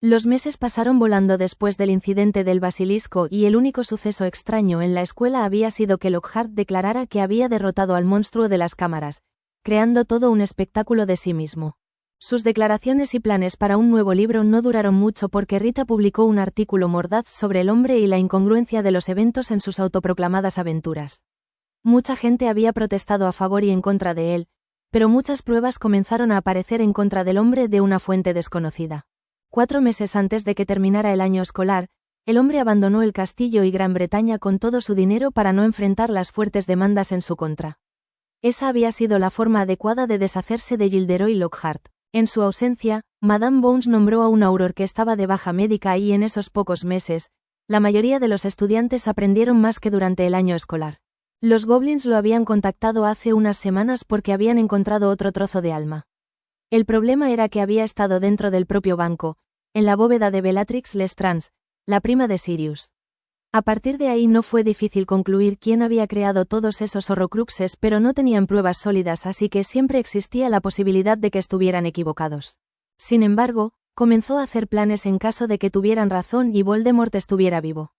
Los meses pasaron volando después del incidente del basilisco y el único suceso extraño en la escuela había sido que Lockhart declarara que había derrotado al monstruo de las cámaras, creando todo un espectáculo de sí mismo. Sus declaraciones y planes para un nuevo libro no duraron mucho porque Rita publicó un artículo mordaz sobre el hombre y la incongruencia de los eventos en sus autoproclamadas aventuras. Mucha gente había protestado a favor y en contra de él, pero muchas pruebas comenzaron a aparecer en contra del hombre de una fuente desconocida. 4 meses antes de que terminara el año escolar, el hombre abandonó el castillo y Gran Bretaña con todo su dinero para no enfrentar las fuertes demandas en su contra. Esa había sido la forma adecuada de deshacerse de Gilderoy Lockhart. En su ausencia, Madame Bones nombró a un Auror que estaba de baja médica y en esos pocos meses, la mayoría de los estudiantes aprendieron más que durante el año escolar. Los goblins lo habían contactado hace unas semanas porque habían encontrado otro trozo de alma. El problema era que había estado dentro del propio banco, en la bóveda de Bellatrix Lestrange, la prima de Sirius. A partir de ahí no fue difícil concluir quién había creado todos esos horrocruxes, pero no tenían pruebas sólidas, así que siempre existía la posibilidad de que estuvieran equivocados. Sin embargo, comenzó a hacer planes en caso de que tuvieran razón y Voldemort estuviera vivo.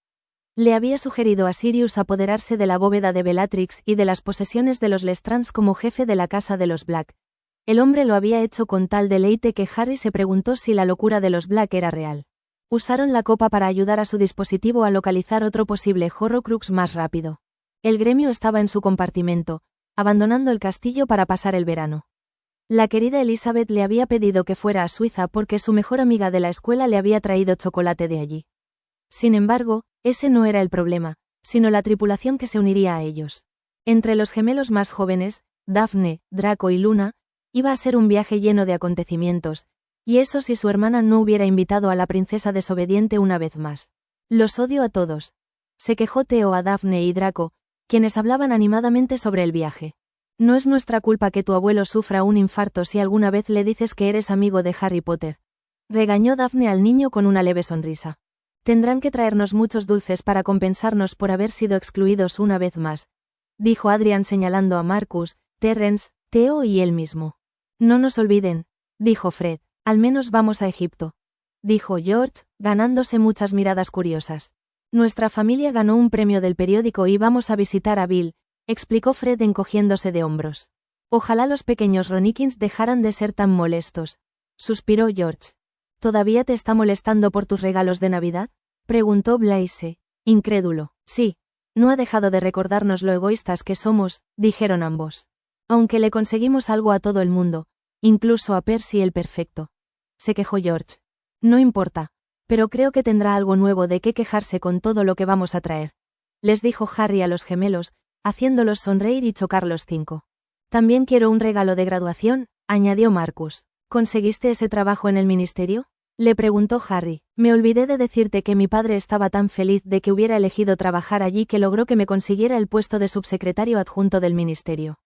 Le había sugerido a Sirius apoderarse de la bóveda de Bellatrix y de las posesiones de los Lestrange como jefe de la casa de los Black. El hombre lo había hecho con tal deleite que Harry se preguntó si la locura de los Black era real. Usaron la copa para ayudar a su dispositivo a localizar otro posible Horrocrux más rápido. El gremio estaba en su compartimento, abandonando el castillo para pasar el verano. La querida Elizabeth le había pedido que fuera a Suiza porque su mejor amiga de la escuela le había traído chocolate de allí. Sin embargo, ese no era el problema, sino la tripulación que se uniría a ellos. Entre los gemelos más jóvenes, Daphne, Draco y Luna, iba a ser un viaje lleno de acontecimientos, y eso si su hermana no hubiera invitado a la princesa desobediente una vez más. Los odio a todos. Se quejó Theo a Daphne y Draco, quienes hablaban animadamente sobre el viaje. No es nuestra culpa que tu abuelo sufra un infarto si alguna vez le dices que eres amigo de Harry Potter. Regañó Daphne al niño con una leve sonrisa. Tendrán que traernos muchos dulces para compensarnos por haber sido excluidos una vez más, dijo Adrian señalando a Marcus, Terrence, Theo y él mismo. No nos olviden, dijo Fred, al menos vamos a Egipto, dijo George, ganándose muchas miradas curiosas. Nuestra familia ganó un premio del periódico y vamos a visitar a Bill, explicó Fred encogiéndose de hombros. Ojalá los pequeños Ronikins dejaran de ser tan molestos, suspiró George. ¿Todavía te está molestando por tus regalos de Navidad?, preguntó Blaise, incrédulo. Sí, no ha dejado de recordarnos lo egoístas que somos, dijeron ambos. Aunque le conseguimos algo a todo el mundo, incluso a Percy el perfecto. Se quejó George. No importa, pero creo que tendrá algo nuevo de qué quejarse con todo lo que vamos a traer, les dijo Harry a los gemelos, haciéndolos sonreír y chocar los 5. También quiero un regalo de graduación, añadió Marcus. ¿Conseguiste ese trabajo en el ministerio?, le preguntó Harry. Me olvidé de decirte que mi padre estaba tan feliz de que hubiera elegido trabajar allí que logró que me consiguiera el puesto de subsecretario adjunto del ministerio.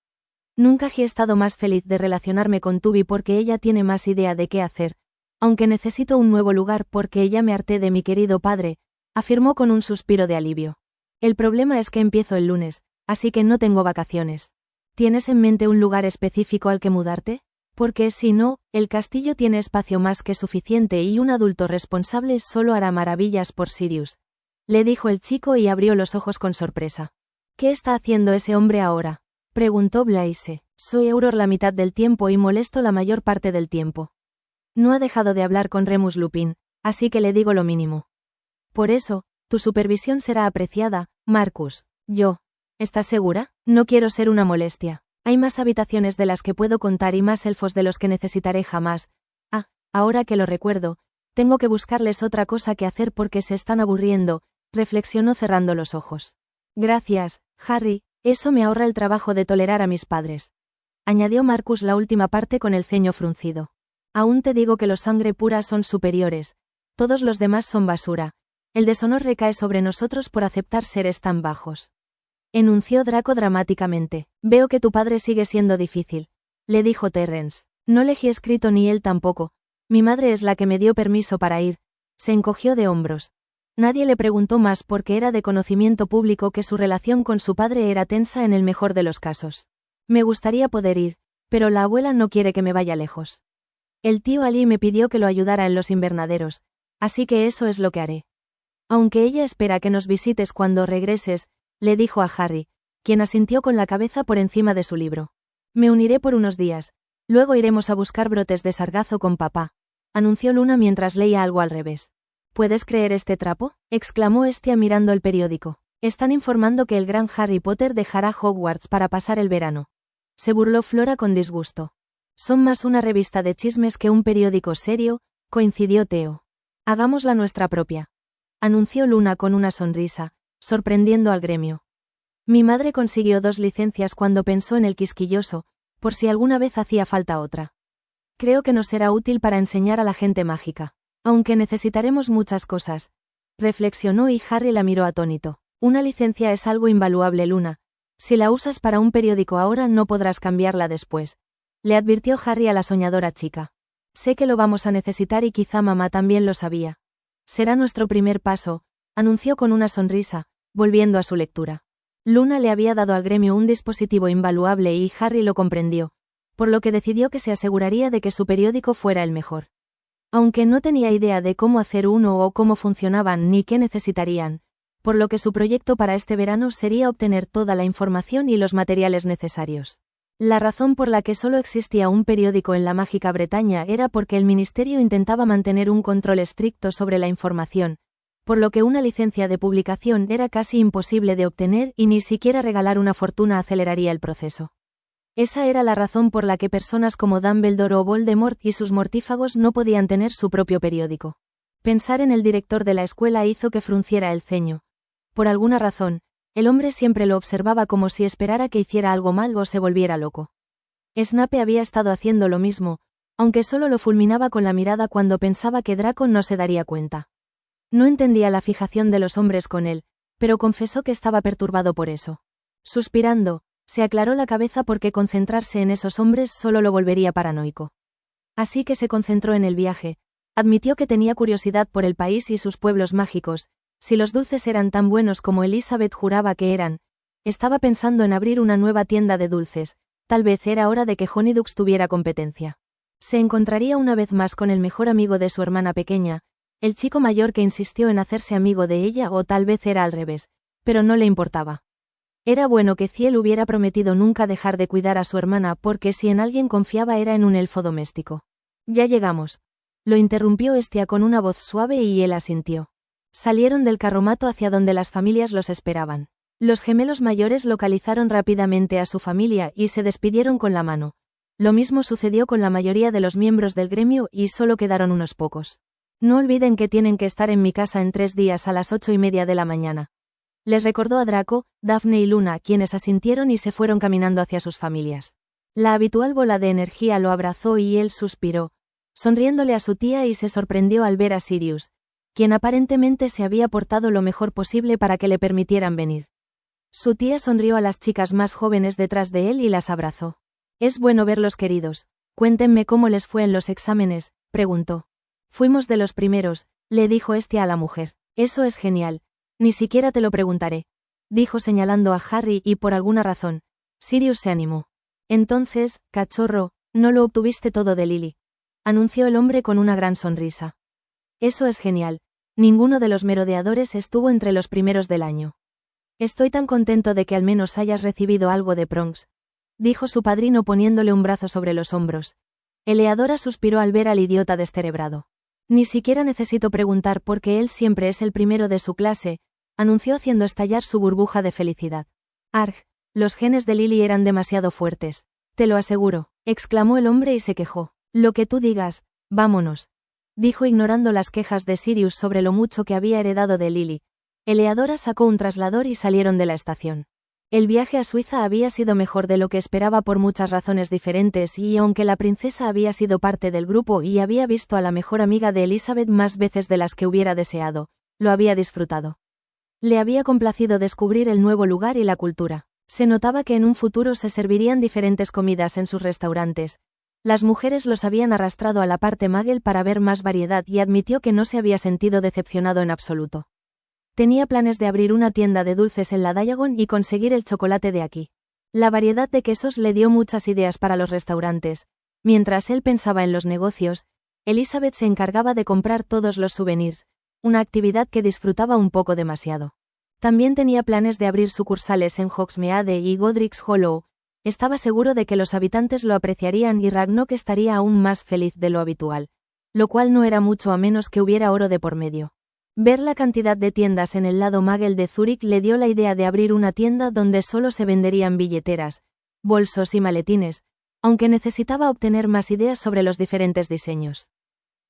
Nunca he estado más feliz de relacionarme con Tubi porque ella tiene más idea de qué hacer, aunque necesito un nuevo lugar porque ya me harté de mi querido padre, afirmó con un suspiro de alivio. El problema es que empiezo el lunes, así que no tengo vacaciones. ¿Tienes en mente un lugar específico al que mudarte? Porque si no, el castillo tiene espacio más que suficiente y un adulto responsable solo hará maravillas por Sirius, le dijo el chico y abrió los ojos con sorpresa. ¿Qué está haciendo ese hombre ahora?, preguntó Blaise. Soy Auror la mitad del tiempo y molesto la mayor parte del tiempo. No ha dejado de hablar con Remus Lupin, así que le digo lo mínimo. Por eso, tu supervisión será apreciada, Marcus. Yo. ¿Estás segura? No quiero ser una molestia. Hay más habitaciones de las que puedo contar y más elfos de los que necesitaré jamás. Ah, ahora que lo recuerdo, tengo que buscarles otra cosa que hacer porque se están aburriendo, reflexionó cerrando los ojos. Gracias, Harry, eso me ahorra el trabajo de tolerar a mis padres. Añadió Marcus la última parte con el ceño fruncido. Aún te digo que los sangre pura son superiores, todos los demás son basura. El deshonor recae sobre nosotros por aceptar seres tan bajos. Enunció Draco dramáticamente. Veo que tu padre sigue siendo difícil, le dijo Terrence. No le he escrito ni él tampoco. Mi madre es la que me dio permiso para ir. Se encogió de hombros. Nadie le preguntó más porque era de conocimiento público que su relación con su padre era tensa en el mejor de los casos. Me gustaría poder ir, pero la abuela no quiere que me vaya lejos. El tío Ali me pidió que lo ayudara en los invernaderos, Así que eso es lo que haré. Aunque ella espera que nos visites cuando regreses, le dijo a Harry, quien asintió con la cabeza por encima de su libro. Me uniré por unos días, luego iremos a buscar brotes de sargazo con papá, anunció Luna mientras leía algo al revés. ¿Puedes creer este trapo?, exclamó Estia mirando el periódico. Están informando que el gran Harry Potter dejará Hogwarts para pasar el verano. Se burló Flora con disgusto. Son más una revista de chismes que un periódico serio, coincidió Theo. Hagámosla nuestra propia, anunció Luna con una sonrisa, sorprendiendo al gremio. Mi madre consiguió 2 licencias cuando pensó en el quisquilloso, por si alguna vez hacía falta otra. Creo que nos será útil para enseñar a la gente mágica. Aunque necesitaremos muchas cosas, reflexionó y Harry la miró atónito. Una licencia es algo invaluable, Luna. Si la usas para un periódico ahora no podrás cambiarla después, le advirtió Harry a la soñadora chica. Sé que lo vamos a necesitar y quizá mamá también lo sabía. Será nuestro primer paso, anunció con una sonrisa, volviendo a su lectura. Luna le había dado al gremio un dispositivo invaluable y Harry lo comprendió, por lo que decidió que se aseguraría de que su periódico fuera el mejor. Aunque no tenía idea de cómo hacer uno o cómo funcionaban ni qué necesitarían, por lo que su proyecto para este verano sería obtener toda la información y los materiales necesarios. La razón por la que solo existía un periódico en la mágica Bretaña era porque el ministerio intentaba mantener un control estricto sobre la información, por lo que una licencia de publicación era casi imposible de obtener y ni siquiera regalar una fortuna aceleraría el proceso. Esa era la razón por la que personas como Dumbledore o Voldemort y sus mortífagos no podían tener su propio periódico. Pensar en el director de la escuela hizo que frunciera el ceño. Por alguna razón, el hombre siempre lo observaba como si esperara que hiciera algo mal o se volviera loco. Snape había estado haciendo lo mismo, aunque solo lo fulminaba con la mirada cuando pensaba que Draco no se daría cuenta. No entendía la fijación de los hombres con él, pero confesó que estaba perturbado por eso. Suspirando, se aclaró la cabeza porque concentrarse en esos hombres solo lo volvería paranoico. Así que se concentró en el viaje, admitió que tenía curiosidad por el país y sus pueblos mágicos, si los dulces eran tan buenos como Elizabeth juraba que eran, estaba pensando en abrir una nueva tienda de dulces, tal vez era hora de que Honeydukes tuviera competencia. Se encontraría una vez más con el mejor amigo de su hermana pequeña, el chico mayor que insistió en hacerse amigo de ella o tal vez era al revés, pero no le importaba. Era bueno que Ciel hubiera prometido nunca dejar de cuidar a su hermana porque si en alguien confiaba era en un elfo doméstico. Ya llegamos. Lo interrumpió Estia con una voz suave y él asintió. Salieron del carromato hacia donde las familias los esperaban. Los gemelos mayores localizaron rápidamente a su familia y se despidieron con la mano. Lo mismo sucedió con la mayoría de los miembros del gremio y solo quedaron unos pocos. No olviden que tienen que estar en mi casa en 3 días a las 8:30 de la mañana. Les recordó a Draco, Daphne y Luna, quienes asintieron y se fueron caminando hacia sus familias. La habitual bola de energía lo abrazó y él suspiró, sonriéndole a su tía y se sorprendió al ver a Sirius, quien aparentemente se había portado lo mejor posible para que le permitieran venir. Su tía sonrió a las chicas más jóvenes detrás de él y las abrazó. Es bueno verlos, queridos. Cuéntenme cómo les fue en los exámenes, preguntó. Fuimos de los primeros, le dijo Estia a la mujer. Eso es genial. Ni siquiera te lo preguntaré, dijo señalando a Harry y por alguna razón, Sirius se animó. Entonces, cachorro, no lo obtuviste todo de Lily, anunció el hombre con una gran sonrisa. Eso es genial. Ninguno de los merodeadores estuvo entre los primeros del año. Estoy tan contento de que al menos hayas recibido algo de prongs, dijo su padrino poniéndole un brazo sobre los hombros. Eleadora suspiró al ver al idiota descerebrado. Ni siquiera necesito preguntar porque él siempre es el primero de su clase, anunció haciendo estallar su burbuja de felicidad. Arg, los genes de Lily eran demasiado fuertes. Te lo aseguro, exclamó el hombre y se quejó. Lo que tú digas, vámonos, dijo ignorando las quejas de Sirius sobre lo mucho que había heredado de Lily. Eleadora sacó un traslador y salieron de la estación. El viaje a Suiza había sido mejor de lo que esperaba por muchas razones diferentes y aunque la princesa había sido parte del grupo y había visto a la mejor amiga de Elizabeth más veces de las que hubiera deseado, lo había disfrutado. Le había complacido descubrir el nuevo lugar y la cultura. Se notaba que en un futuro se servirían diferentes comidas en sus restaurantes. Las mujeres los habían arrastrado a la parte Muggle para ver más variedad y admitió que no se había sentido decepcionado en absoluto. Tenía planes de abrir una tienda de dulces en la Diagon y conseguir el chocolate de aquí. La variedad de quesos le dio muchas ideas para los restaurantes. Mientras él pensaba en los negocios, Elizabeth se encargaba de comprar todos los souvenirs, una actividad que disfrutaba un poco demasiado. También tenía planes de abrir sucursales en Hogsmeade y Godric's Hollow. Estaba seguro de que los habitantes lo apreciarían y Ragnok estaría aún más feliz de lo habitual, lo cual no era mucho a menos que hubiera oro de por medio. Ver la cantidad de tiendas en el lado Magel de Zúrich le dio la idea de abrir una tienda donde solo se venderían billeteras, bolsos y maletines, aunque necesitaba obtener más ideas sobre los diferentes diseños.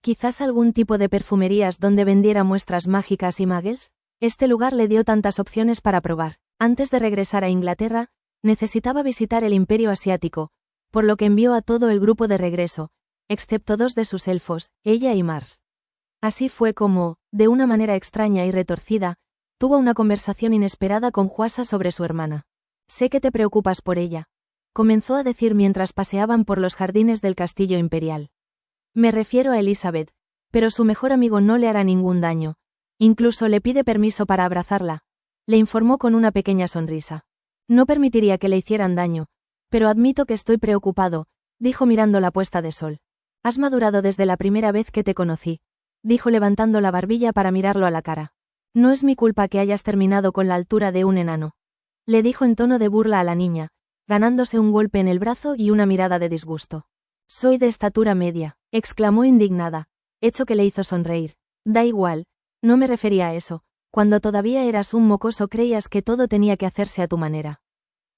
Quizás algún tipo de perfumerías donde vendiera muestras mágicas y magels. Este lugar le dio tantas opciones para probar. Antes de regresar a Inglaterra, necesitaba visitar el Imperio Asiático, por lo que envió a todo el grupo de regreso, excepto 2 de sus elfos, ella y Mars. Así fue como, de una manera extraña y retorcida, tuvo una conversación inesperada con Juasa sobre su hermana. Sé que te preocupas por ella, comenzó a decir mientras paseaban por los jardines del castillo imperial. Me refiero a Elizabeth, pero su mejor amigo no le hará ningún daño. Incluso le pide permiso para abrazarla, le informó con una pequeña sonrisa. No permitiría que le hicieran daño, pero admito que estoy preocupado, dijo mirando la puesta de sol. Has madurado desde la primera vez que te conocí, dijo levantando la barbilla para mirarlo a la cara. No es mi culpa que hayas terminado con la altura de un enano, le dijo en tono de burla a la niña, ganándose un golpe en el brazo y una mirada de disgusto. Soy de estatura media, exclamó indignada, hecho que le hizo sonreír. Da igual, no me refería a eso. Cuando todavía eras un mocoso creías que todo tenía que hacerse a tu manera.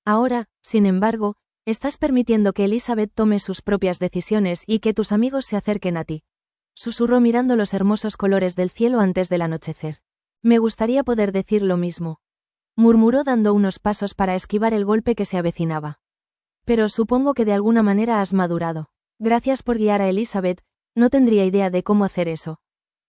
Ahora, sin embargo, estás permitiendo que Elizabeth tome sus propias decisiones y que tus amigos se acerquen a ti. Susurró mirando los hermosos colores del cielo antes del anochecer. Me gustaría poder decir lo mismo, murmuró dando unos pasos para esquivar el golpe que se avecinaba. Pero supongo que de alguna manera has madurado. Gracias por guiar a Elizabeth, no tendría idea de cómo hacer eso,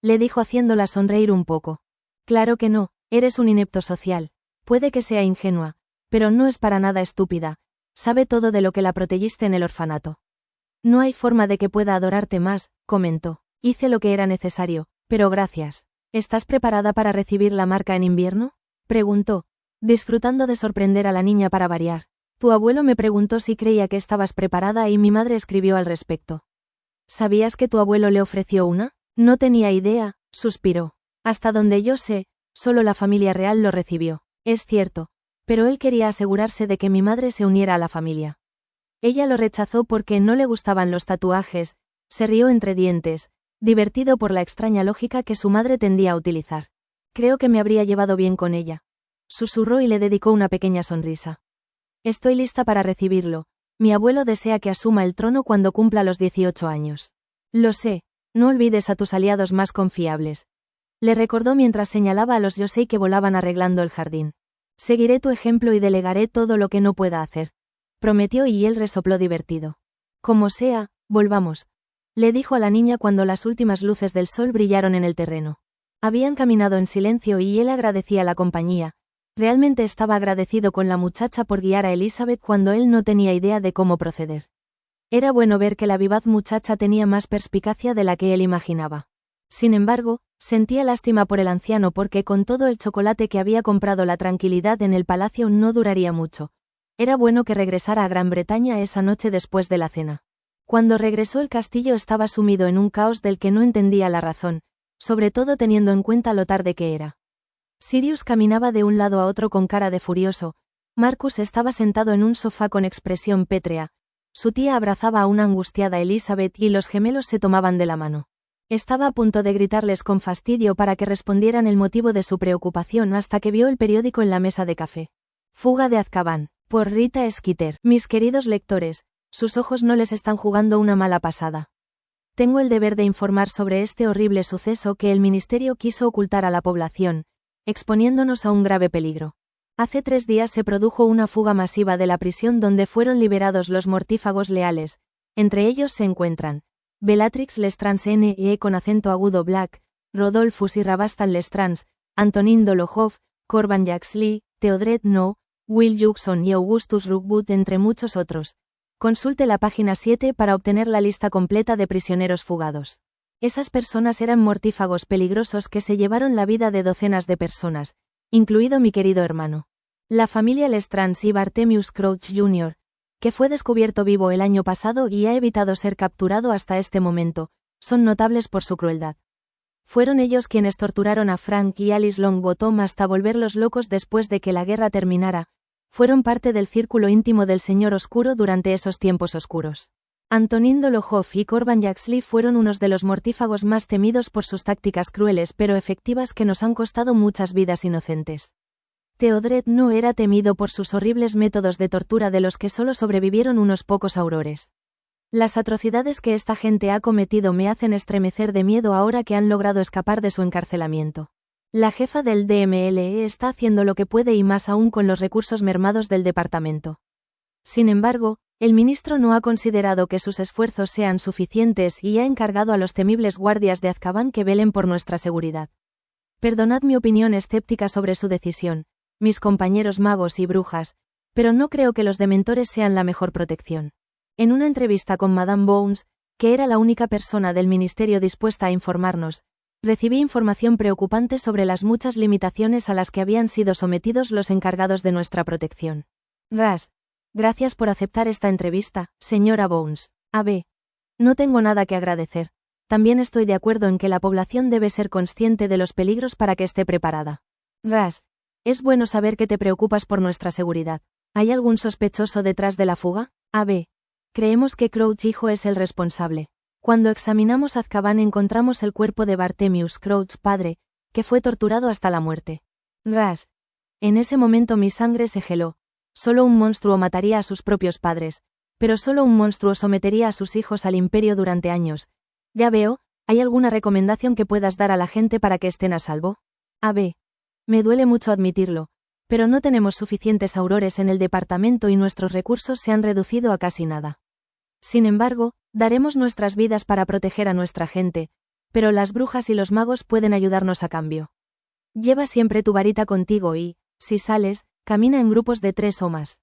le dijo haciéndola sonreír un poco. Claro que no, eres un inepto social. Puede que sea ingenua, pero no es para nada estúpida. Sabe todo de lo que la protegiste en el orfanato. No hay forma de que pueda adorarte más, comentó. Hice lo que era necesario, pero gracias. ¿Estás preparada para recibir la marca en invierno?, preguntó, disfrutando de sorprender a la niña para variar. Tu abuelo me preguntó si creía que estabas preparada y mi madre escribió al respecto. ¿Sabías que tu abuelo le ofreció una? No tenía idea, suspiró. Hasta donde yo sé, solo la familia real lo recibió. Es cierto, pero él quería asegurarse de que mi madre se uniera a la familia. Ella lo rechazó porque no le gustaban los tatuajes, se rió entre dientes, divertido por la extraña lógica que su madre tendía a utilizar. Creo que me habría llevado bien con ella. Susurró y le dedicó una pequeña sonrisa. Estoy lista para recibirlo. Mi abuelo desea que asuma el trono cuando cumpla los 18 años. Lo sé, no olvides a tus aliados más confiables. Le recordó mientras señalaba a los yosei que volaban arreglando el jardín. Seguiré tu ejemplo y delegaré todo lo que no pueda hacer, prometió y él resopló divertido. Como sea, volvamos, le dijo a la niña cuando las últimas luces del sol brillaron en el terreno. Habían caminado en silencio y él agradecía la compañía. Realmente estaba agradecido con la muchacha por guiar a Elizabeth cuando él no tenía idea de cómo proceder. Era bueno ver que la vivaz muchacha tenía más perspicacia de la que él imaginaba. Sin embargo, sentía lástima por el anciano porque con todo el chocolate que había comprado la tranquilidad en el palacio no duraría mucho. Era bueno que regresara a Gran Bretaña esa noche después de la cena. Cuando regresó el castillo estaba sumido en un caos del que no entendía la razón, sobre todo teniendo en cuenta lo tarde que era. Sirius caminaba de un lado a otro con cara de furioso, Marcus estaba sentado en un sofá con expresión pétrea, su tía abrazaba a una angustiada Elizabeth y los gemelos se tomaban de la mano. Estaba a punto de gritarles con fastidio para que respondieran el motivo de su preocupación hasta que vio el periódico en la mesa de café. Fuga de Azkaban, por Rita Skeeter. Mis queridos lectores, sus ojos no les están jugando una mala pasada. Tengo el deber de informar sobre este horrible suceso que el ministerio quiso ocultar a la población, exponiéndonos a un grave peligro. Hace 3 días se produjo una fuga masiva de la prisión donde fueron liberados los mortífagos leales, entre ellos se encuentran Bellatrix Lestrange N.E. con acento agudo Black, Rodolphus y Rabastan Lestrange, Antonin Dolohov, Corban Jaxley, Theodred No, Will Judson y Augustus Rookwood entre muchos otros. Consulte la página 7 para obtener la lista completa de prisioneros fugados. Esas personas eran mortífagos peligrosos que se llevaron la vida de docenas de personas, incluido mi querido hermano. La familia Lestrange y Bartemius Crouch Jr., que fue descubierto vivo el año pasado y ha evitado ser capturado hasta este momento, son notables por su crueldad. Fueron ellos quienes torturaron a Frank y Alice Longbottom hasta volverlos locos después de que la guerra terminara. Fueron parte del círculo íntimo del Señor Oscuro durante esos tiempos oscuros. Antonin Dolohov y Corban Yaxley fueron unos de los mortífagos más temidos por sus tácticas crueles pero efectivas que nos han costado muchas vidas inocentes. Theodred no era temido por sus horribles métodos de tortura de los que solo sobrevivieron unos pocos aurores. Las atrocidades que esta gente ha cometido me hacen estremecer de miedo ahora que han logrado escapar de su encarcelamiento. La jefa del DMLE está haciendo lo que puede y más aún con los recursos mermados del departamento. Sin embargo, el ministro no ha considerado que sus esfuerzos sean suficientes y ha encargado a los temibles guardias de Azkaban que velen por nuestra seguridad. Perdonad mi opinión escéptica sobre su decisión, mis compañeros magos y brujas, pero no creo que los dementores sean la mejor protección. En una entrevista con Madame Bones, que era la única persona del ministerio dispuesta a informarnos, recibí información preocupante sobre las muchas limitaciones a las que habían sido sometidos los encargados de nuestra protección. Gracias por aceptar esta entrevista, señora Bones. No tengo nada que agradecer. También estoy de acuerdo en que la población debe ser consciente de los peligros para que esté preparada. Es bueno saber que te preocupas por nuestra seguridad. ¿Hay algún sospechoso detrás de la fuga? Creemos que Crouch hijo es el responsable. Cuando examinamos Azkaban encontramos el cuerpo de Bartemius Crouch padre, que fue torturado hasta la muerte. En ese momento mi sangre se heló. Solo un monstruo mataría a sus propios padres, pero solo un monstruo sometería a sus hijos al imperio durante años. Ya veo, ¿hay alguna recomendación que puedas dar a la gente para que estén a salvo? Me duele mucho admitirlo, pero no tenemos suficientes aurores en el departamento y nuestros recursos se han reducido a casi nada. Sin embargo, daremos nuestras vidas para proteger a nuestra gente, pero las brujas y los magos pueden ayudarnos a cambio. Lleva siempre tu varita contigo y, si sales, camina en grupos de 3 o más.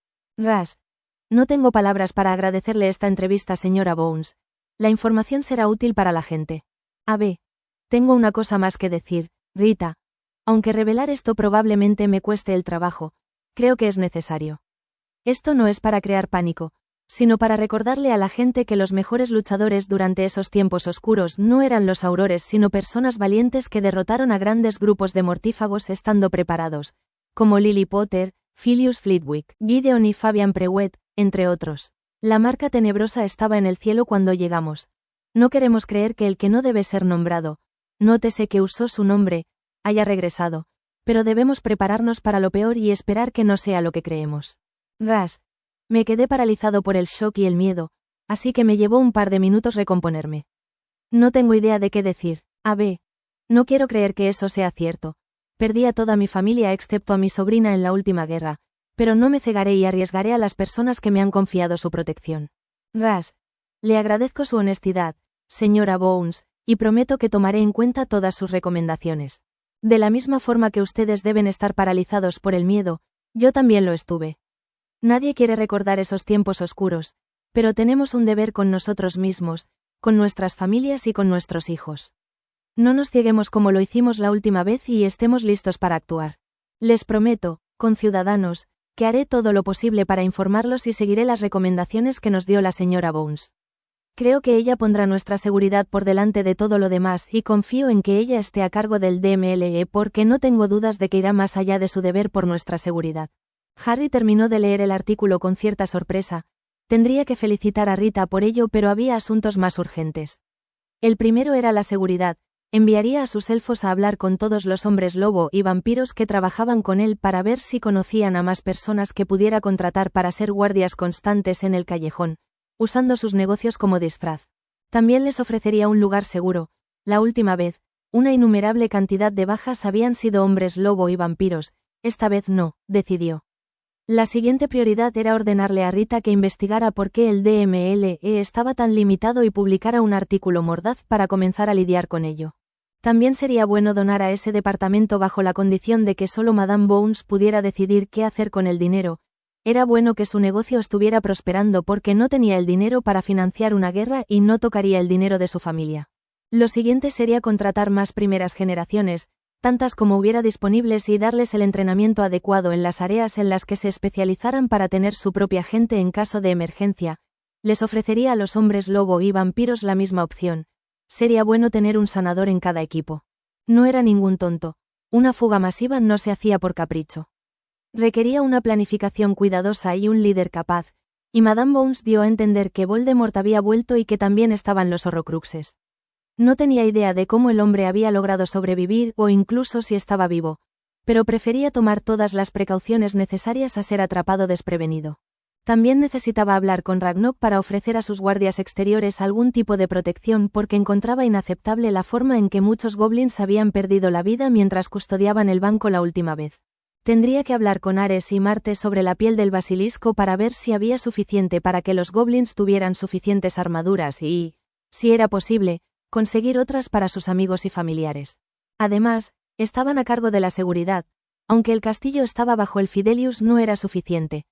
No tengo palabras para agradecerle esta entrevista, señora Bones. La información será útil para la gente. Tengo una cosa más que decir, Rita. Aunque revelar esto probablemente me cueste el trabajo, creo que es necesario. Esto no es para crear pánico, sino para recordarle a la gente que los mejores luchadores durante esos tiempos oscuros no eran los aurores sino personas valientes que derrotaron a grandes grupos de mortífagos estando preparados, como Lily Potter, Filius Flitwick, Gideon y Fabian Prewett, entre otros. La marca tenebrosa estaba en el cielo cuando llegamos. No queremos creer que el que no debe ser nombrado, nótese que usó su nombre, haya regresado, pero debemos prepararnos para lo peor y esperar que no sea lo que creemos. Me quedé paralizado por el shock y el miedo, así que me llevó un par de minutos recomponerme. No tengo idea de qué decir. No quiero creer que eso sea cierto. Perdí a toda mi familia excepto a mi sobrina en la última guerra, pero no me cegaré y arriesgaré a las personas que me han confiado su protección. Le agradezco su honestidad, señora Bones, y prometo que tomaré en cuenta todas sus recomendaciones. De la misma forma que ustedes deben estar paralizados por el miedo, yo también lo estuve. Nadie quiere recordar esos tiempos oscuros, pero tenemos un deber con nosotros mismos, con nuestras familias y con nuestros hijos. No nos cieguemos como lo hicimos la última vez y estemos listos para actuar. Les prometo, conciudadanos, que haré todo lo posible para informarlos y seguiré las recomendaciones que nos dio la señora Bones. Creo que ella pondrá nuestra seguridad por delante de todo lo demás y confío en que ella esté a cargo del DMLE porque no tengo dudas de que irá más allá de su deber por nuestra seguridad. Harry terminó de leer el artículo con cierta sorpresa. Tendría que felicitar a Rita por ello, pero había asuntos más urgentes. El primero era la seguridad. Enviaría a sus elfos a hablar con todos los hombres lobo y vampiros que trabajaban con él para ver si conocían a más personas que pudiera contratar para ser guardias constantes en el callejón, usando sus negocios como disfraz. También les ofrecería un lugar seguro. La última vez, una innumerable cantidad de bajas habían sido hombres lobo y vampiros, esta vez no, decidió. La siguiente prioridad era ordenarle a Rita que investigara por qué el DMLE estaba tan limitado y publicara un artículo mordaz para comenzar a lidiar con ello. También sería bueno donar a ese departamento bajo la condición de que solo Madame Bones pudiera decidir qué hacer con el dinero. Era bueno que su negocio estuviera prosperando porque no tenía el dinero para financiar una guerra y no tocaría el dinero de su familia. Lo siguiente sería contratar más primeras generaciones, tantas como hubiera disponibles y darles el entrenamiento adecuado en las áreas en las que se especializaran para tener su propia gente en caso de emergencia. Les ofrecería a los hombres lobo y vampiros la misma opción. Sería bueno tener un sanador en cada equipo. No era ningún tonto. Una fuga masiva no se hacía por capricho. Requería una planificación cuidadosa y un líder capaz, y Madame Bounce dio a entender que Voldemort había vuelto y que también estaban los Horrocruxes. No tenía idea de cómo el hombre había logrado sobrevivir o incluso si estaba vivo, pero prefería tomar todas las precauciones necesarias a ser atrapado desprevenido. También necesitaba hablar con Ragnok para ofrecer a sus guardias exteriores algún tipo de protección porque encontraba inaceptable la forma en que muchos goblins habían perdido la vida mientras custodiaban el banco la última vez. Tendría que hablar con Ares y Marte sobre la piel del basilisco para ver si había suficiente para que los goblins tuvieran suficientes armaduras y, si era posible, conseguir otras para sus amigos y familiares. Además, estaban a cargo de la seguridad. Aunque el castillo estaba bajo el Fidelius no era suficiente.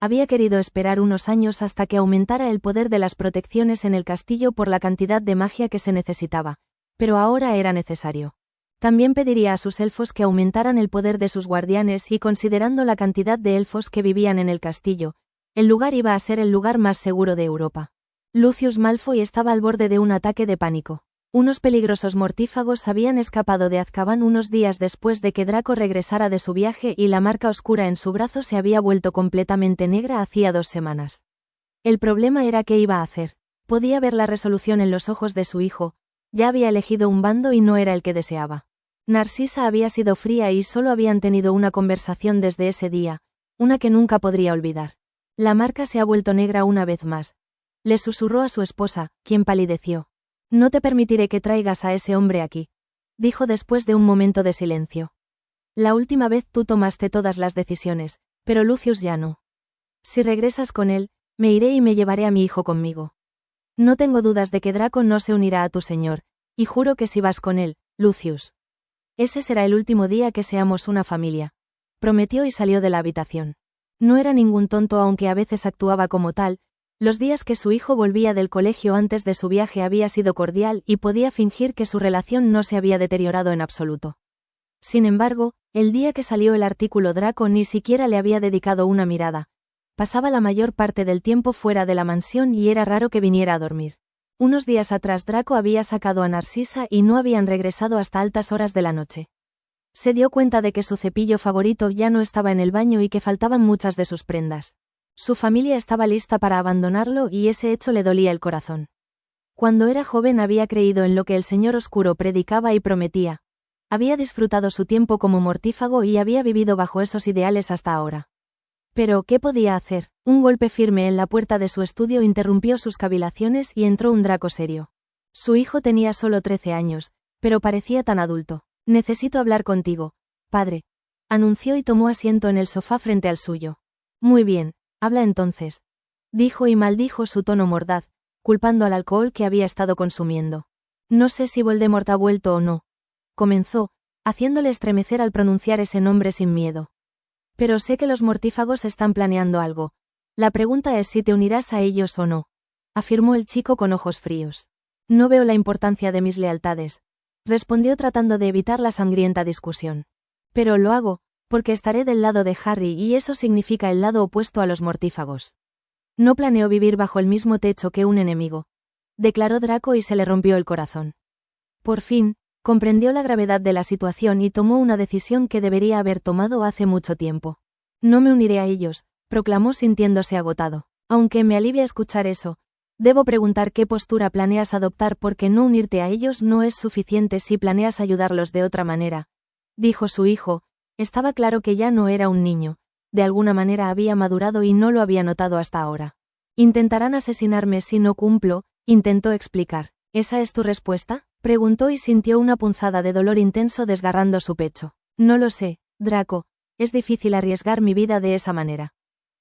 Había querido esperar unos años hasta que aumentara el poder de las protecciones en el castillo por la cantidad de magia que se necesitaba, pero ahora era necesario. También pediría a sus elfos que aumentaran el poder de sus guardianes y considerando la cantidad de elfos que vivían en el castillo, el lugar iba a ser el lugar más seguro de Europa. Lucius Malfoy estaba al borde de un ataque de pánico. Unos peligrosos mortífagos habían escapado de Azkaban unos días después de que Draco regresara de su viaje y la marca oscura en su brazo se había vuelto completamente negra hacía 2 semanas. El problema era qué iba a hacer. Podía ver la resolución en los ojos de su hijo, ya había elegido un bando y no era el que deseaba. Narcisa había sido fría y solo habían tenido una conversación desde ese día, una que nunca podría olvidar. La marca se ha vuelto negra una vez más. Le susurró a su esposa, quien palideció. No te permitiré que traigas a ese hombre aquí, dijo después de un momento de silencio. La última vez tú tomaste todas las decisiones, pero Lucius ya no. Si regresas con él, me iré y me llevaré a mi hijo conmigo. No tengo dudas de que Draco no se unirá a tu señor, y juro que si vas con él, Lucius. Ese será el último día que seamos una familia, prometió y salió de la habitación. No era ningún tonto aunque a veces actuaba como tal. Los días que su hijo volvía del colegio antes de su viaje había sido cordial y podía fingir que su relación no se había deteriorado en absoluto. Sin embargo, el día que salió el artículo Draco ni siquiera le había dedicado una mirada. Pasaba la mayor parte del tiempo fuera de la mansión y era raro que viniera a dormir. Unos días atrás Draco había sacado a Narcisa y no habían regresado hasta altas horas de la noche. Se dio cuenta de que su cepillo favorito ya no estaba en el baño y que faltaban muchas de sus prendas. Su familia estaba lista para abandonarlo y ese hecho le dolía el corazón. Cuando era joven había creído en lo que el Señor Oscuro predicaba y prometía. Había disfrutado su tiempo como mortífago y había vivido bajo esos ideales hasta ahora. Pero, ¿qué podía hacer? Un golpe firme en la puerta de su estudio interrumpió sus cavilaciones y entró un Draco serio. Su hijo tenía solo 13 años, pero parecía tan adulto. Necesito hablar contigo, padre, anunció y tomó asiento en el sofá frente al suyo. Muy bien. Habla entonces, dijo y maldijo su tono mordaz, culpando al alcohol que había estado consumiendo. No sé si Voldemort ha vuelto o no, comenzó, haciéndole estremecer al pronunciar ese nombre sin miedo. Pero sé que los mortífagos están planeando algo. La pregunta es si te unirás a ellos o no, afirmó el chico con ojos fríos. No veo la importancia de mis lealtades, respondió tratando de evitar la sangrienta discusión. Pero lo hago, porque estaré del lado de Harry y eso significa el lado opuesto a los mortífagos. No planeo vivir bajo el mismo techo que un enemigo, declaró Draco y se le rompió el corazón. Por fin, comprendió la gravedad de la situación y tomó una decisión que debería haber tomado hace mucho tiempo. No me uniré a ellos, proclamó sintiéndose agotado. Aunque me alivia escuchar eso, debo preguntar qué postura planeas adoptar porque no unirte a ellos no es suficiente si planeas ayudarlos de otra manera, dijo su hijo. Estaba claro que ya no era un niño, de alguna manera había madurado y no lo había notado hasta ahora. Intentarán asesinarme si no cumplo, intentó explicar. ¿Esa es tu respuesta? Preguntó y sintió una punzada de dolor intenso desgarrando su pecho. No lo sé, Draco, es difícil arriesgar mi vida de esa manera.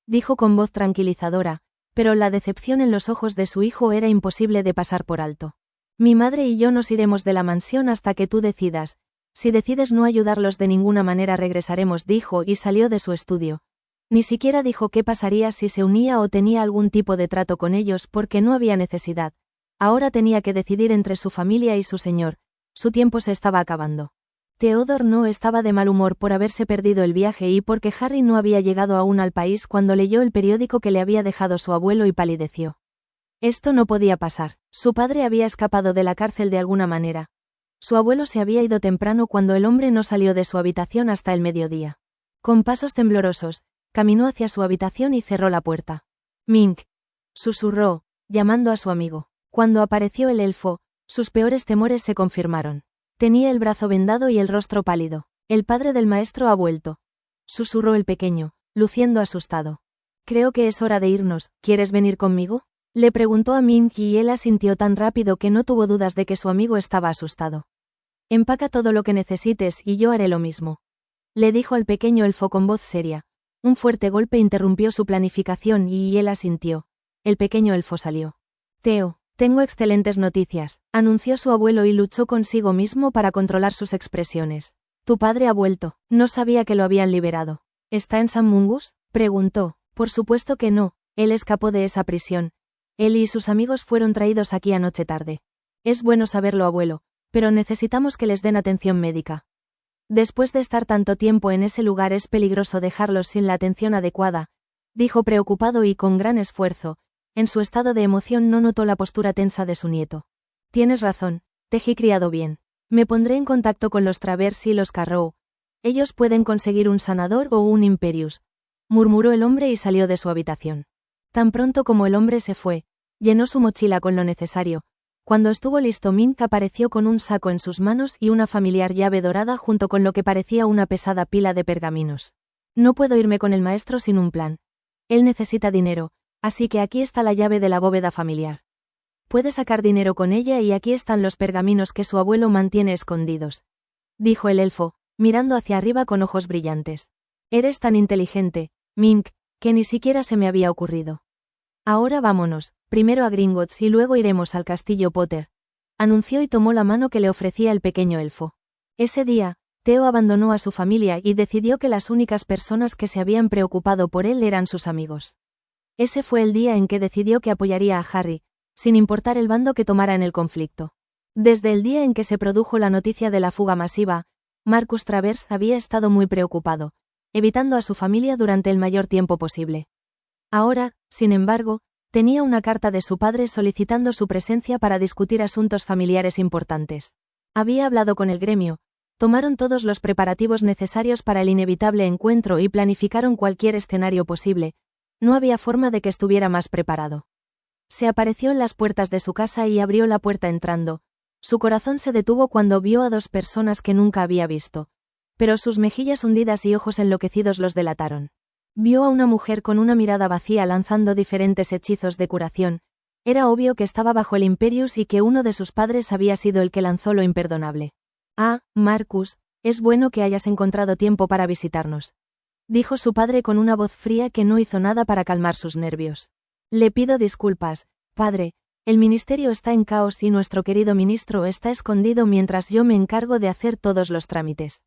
Dijo con voz tranquilizadora, pero la decepción en los ojos de su hijo era imposible de pasar por alto. Mi madre y yo nos iremos de la mansión hasta que tú decidas. Si decides no ayudarlos de ninguna manera regresaremos, dijo y salió de su estudio. Ni siquiera dijo qué pasaría si se unía o tenía algún tipo de trato con ellos porque no había necesidad. Ahora tenía que decidir entre su familia y su señor. Su tiempo se estaba acabando. Theodore no estaba de mal humor por haberse perdido el viaje y porque Harry no había llegado aún al país cuando leyó el periódico que le había dejado su abuelo y palideció. Esto no podía pasar. Su padre había escapado de la cárcel de alguna manera. Su abuelo se había ido temprano cuando el hombre no salió de su habitación hasta el mediodía. Con pasos temblorosos, caminó hacia su habitación y cerró la puerta. Mink, susurró, llamando a su amigo. Cuando apareció el elfo, sus peores temores se confirmaron. Tenía el brazo vendado y el rostro pálido. El padre del maestro ha vuelto, susurró el pequeño, luciendo asustado. Creo que es hora de irnos, ¿quieres venir conmigo? Le preguntó a Mink y él asintió tan rápido que no tuvo dudas de que su amigo estaba asustado. Empaca todo lo que necesites y yo haré lo mismo. Le dijo al pequeño elfo con voz seria. Un fuerte golpe interrumpió su planificación y él asintió. El pequeño elfo salió. Theo, tengo excelentes noticias, anunció su abuelo y luchó consigo mismo para controlar sus expresiones. Tu padre ha vuelto, no sabía que lo habían liberado. ¿Está en San Mungus? Preguntó. Por supuesto que no, él escapó de esa prisión. Él y sus amigos fueron traídos aquí anoche tarde. Es bueno saberlo, abuelo, pero necesitamos que les den atención médica. Después de estar tanto tiempo en ese lugar es peligroso dejarlos sin la atención adecuada, dijo preocupado y con gran esfuerzo. En su estado de emoción no notó la postura tensa de su nieto. Tienes razón, te he criado bien. Me pondré en contacto con los Travers y los Carrow. Ellos pueden conseguir un sanador o un Imperius, murmuró el hombre y salió de su habitación. Tan pronto como el hombre se fue, llenó su mochila con lo necesario. Cuando estuvo listo, Mink apareció con un saco en sus manos y una familiar llave dorada junto con lo que parecía una pesada pila de pergaminos. No puedo irme con el maestro sin un plan. Él necesita dinero, así que aquí está la llave de la bóveda familiar. Puede sacar dinero con ella y aquí están los pergaminos que su abuelo mantiene escondidos, dijo el elfo, mirando hacia arriba con ojos brillantes. Eres tan inteligente, Mink, que ni siquiera se me había ocurrido. Ahora vámonos, primero a Gringotts y luego iremos al castillo Potter, anunció y tomó la mano que le ofrecía el pequeño elfo. Ese día, Theo abandonó a su familia y decidió que las únicas personas que se habían preocupado por él eran sus amigos. Ese fue el día en que decidió que apoyaría a Harry, sin importar el bando que tomara en el conflicto. Desde el día en que se produjo la noticia de la fuga masiva, Marcus Travers había estado muy preocupado, evitando a su familia durante el mayor tiempo posible. Ahora, sin embargo, tenía una carta de su padre solicitando su presencia para discutir asuntos familiares importantes. Había hablado con el gremio, tomaron todos los preparativos necesarios para el inevitable encuentro y planificaron cualquier escenario posible. No había forma de que estuviera más preparado. Se apareció en las puertas de su casa y abrió la puerta entrando. Su corazón se detuvo cuando vio a dos personas que nunca había visto. Pero sus mejillas hundidas y ojos enloquecidos los delataron. Vio a una mujer con una mirada vacía lanzando diferentes hechizos de curación. Era obvio que estaba bajo el Imperius y que uno de sus padres había sido el que lanzó lo imperdonable. Ah, Marcus, es bueno que hayas encontrado tiempo para visitarnos, dijo su padre con una voz fría que no hizo nada para calmar sus nervios. Le pido disculpas, padre, el ministerio está en caos y nuestro querido ministro está escondido mientras yo me encargo de hacer todos los trámites.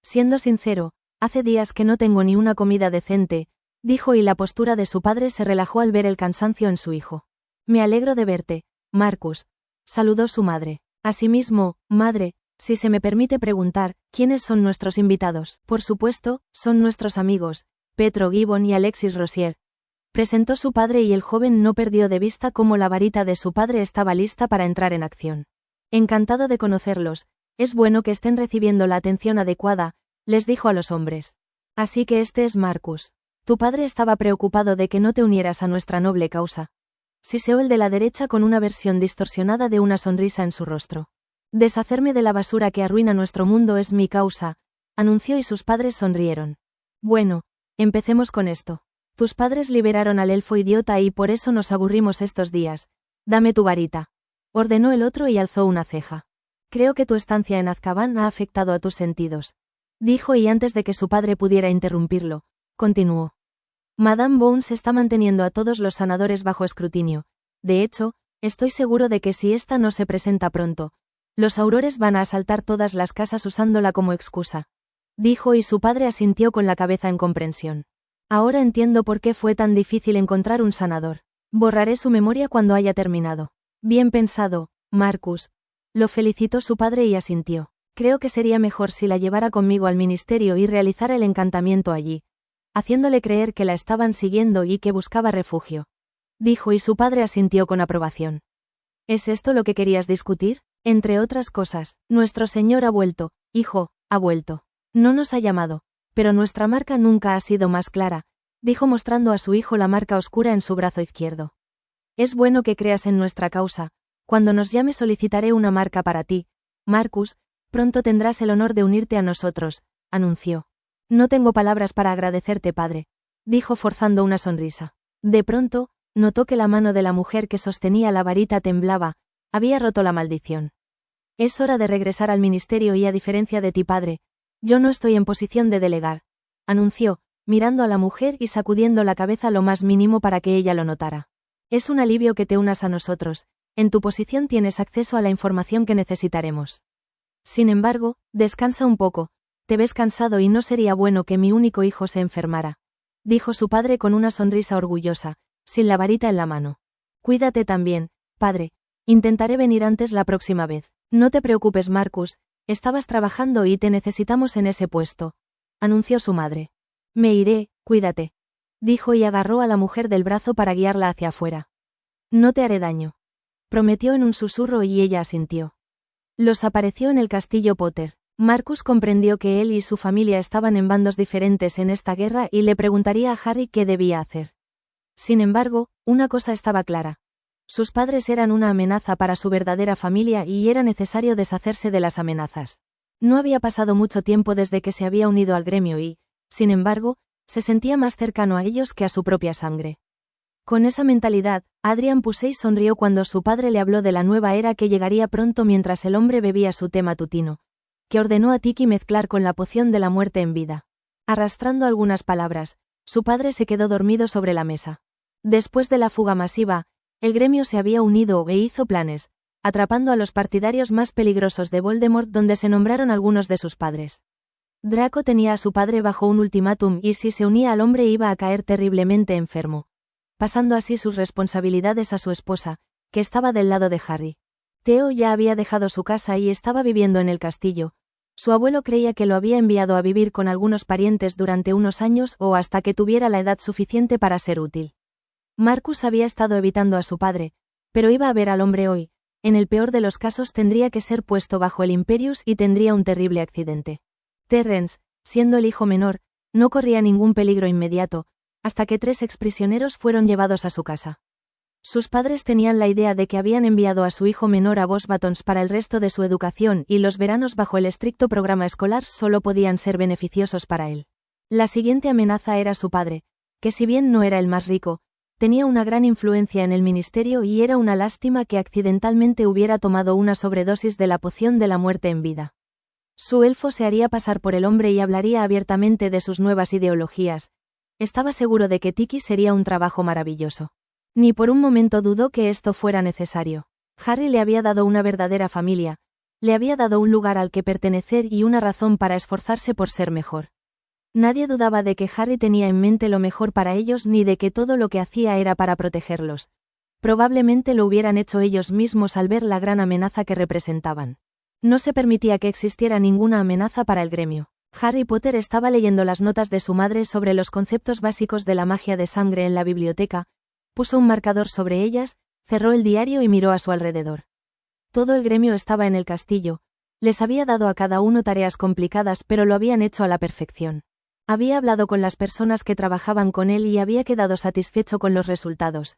Siendo sincero, hace días que no tengo ni una comida decente, dijo y la postura de su padre se relajó al ver el cansancio en su hijo. Me alegro de verte, Marcus, saludó su madre. Asimismo, madre, si se me permite preguntar, ¿quiénes son nuestros invitados? Por supuesto, son nuestros amigos, Petro Gibbon y Alexis Rosier, presentó su padre y el joven no perdió de vista cómo la varita de su padre estaba lista para entrar en acción. Encantado de conocerlos, es bueno que estén recibiendo la atención adecuada, les dijo a los hombres. Así que este es Marcus. Tu padre estaba preocupado de que no te unieras a nuestra noble causa. Siseó el de la derecha con una versión distorsionada de una sonrisa en su rostro. Deshacerme de la basura que arruina nuestro mundo es mi causa, anunció y sus padres sonrieron. Bueno, empecemos con esto. Tus padres liberaron al elfo idiota y por eso nos aburrimos estos días. Dame tu varita, ordenó el otro y alzó una ceja. Creo que tu estancia en Azkaban ha afectado a tus sentidos, dijo y antes de que su padre pudiera interrumpirlo, continuó. Madame Bones está manteniendo a todos los sanadores bajo escrutinio. De hecho, estoy seguro de que si esta no se presenta pronto, los aurores van a asaltar todas las casas usándola como excusa, dijo y su padre asintió con la cabeza en comprensión. Ahora entiendo por qué fue tan difícil encontrar un sanador. Borraré su memoria cuando haya terminado. Bien pensado, Marcus. Lo felicitó su padre y asintió. Creo que sería mejor si la llevara conmigo al ministerio y realizara el encantamiento allí, haciéndole creer que la estaban siguiendo y que buscaba refugio. dijo y su padre asintió con aprobación. ¿Es esto lo que querías discutir? Entre otras cosas, nuestro señor ha vuelto, hijo, ha vuelto. No nos ha llamado, pero nuestra marca nunca ha sido más clara, dijo mostrando a su hijo la marca oscura en su brazo izquierdo. Es bueno que creas en nuestra causa. Cuando nos llame solicitaré una marca para ti, Marcus, pronto tendrás el honor de unirte a nosotros, anunció. No tengo palabras para agradecerte, padre, dijo forzando una sonrisa. De pronto, notó que la mano de la mujer que sostenía la varita temblaba, había roto la maldición. Es hora de regresar al ministerio y a diferencia de ti, padre, yo no estoy en posición de delegar, anunció, mirando a la mujer y sacudiendo la cabeza lo más mínimo para que ella lo notara. Es un alivio que te unas a nosotros, en tu posición tienes acceso a la información que necesitaremos. Sin embargo, descansa un poco, te ves cansado y no sería bueno que mi único hijo se enfermara, dijo su padre con una sonrisa orgullosa, sin la varita en la mano. Cuídate también, padre, intentaré venir antes la próxima vez. No te preocupes, Marcus, estabas trabajando y te necesitamos en ese puesto, anunció su madre. Me iré, cuídate, dijo y agarró a la mujer del brazo para guiarla hacia afuera. No te haré daño, prometió en un susurro y ella asintió. Los apareció en el castillo Potter. Marcus comprendió que él y su familia estaban en bandos diferentes en esta guerra y le preguntaría a Harry qué debía hacer. Sin embargo, una cosa estaba clara. Sus padres eran una amenaza para su verdadera familia y era necesario deshacerse de las amenazas. No había pasado mucho tiempo desde que se había unido al gremio y, sin embargo, se sentía más cercano a ellos que a su propia sangre. Con esa mentalidad, Adrian Pusey sonrió cuando su padre le habló de la nueva era que llegaría pronto mientras el hombre bebía su té matutino, que ordenó a Tiki mezclar con la poción de la muerte en vida. Arrastrando algunas palabras, su padre se quedó dormido sobre la mesa. Después de la fuga masiva, el gremio se había unido e hizo planes, atrapando a los partidarios más peligrosos de Voldemort donde se nombraron algunos de sus padres. Draco tenía a su padre bajo un ultimátum y si se unía al hombre iba a caer terriblemente enfermo, pasando así sus responsabilidades a su esposa, que estaba del lado de Harry. Theo ya había dejado su casa y estaba viviendo en el castillo. Su abuelo creía que lo había enviado a vivir con algunos parientes durante unos años o hasta que tuviera la edad suficiente para ser útil. Marcus había estado evitando a su padre, pero iba a ver al hombre hoy. En el peor de los casos tendría que ser puesto bajo el Imperius y tendría un terrible accidente. Terrence, siendo el hijo menor, no corría ningún peligro inmediato, hasta que 3 exprisioneros fueron llevados a su casa. Sus padres tenían la idea de que habían enviado a su hijo menor a Bosbatons para el resto de su educación y los veranos bajo el estricto programa escolar solo podían ser beneficiosos para él. La siguiente amenaza era su padre, que si bien no era el más rico, tenía una gran influencia en el ministerio y era una lástima que accidentalmente hubiera tomado una sobredosis de la poción de la muerte en vida. Su elfo se haría pasar por el hombre y hablaría abiertamente de sus nuevas ideologías. Estaba seguro de que Tiki sería un trabajo maravilloso. Ni por un momento dudó que esto fuera necesario. Harry le había dado una verdadera familia, le había dado un lugar al que pertenecer y una razón para esforzarse por ser mejor. Nadie dudaba de que Harry tenía en mente lo mejor para ellos ni de que todo lo que hacía era para protegerlos. Probablemente lo hubieran hecho ellos mismos al ver la gran amenaza que representaban. No se permitía que existiera ninguna amenaza para el gremio. Harry Potter estaba leyendo las notas de su madre sobre los conceptos básicos de la magia de sangre en la biblioteca, puso un marcador sobre ellas, cerró el diario y miró a su alrededor. Todo el gremio estaba en el castillo, les había dado a cada uno tareas complicadas pero lo habían hecho a la perfección. Había hablado con las personas que trabajaban con él y había quedado satisfecho con los resultados.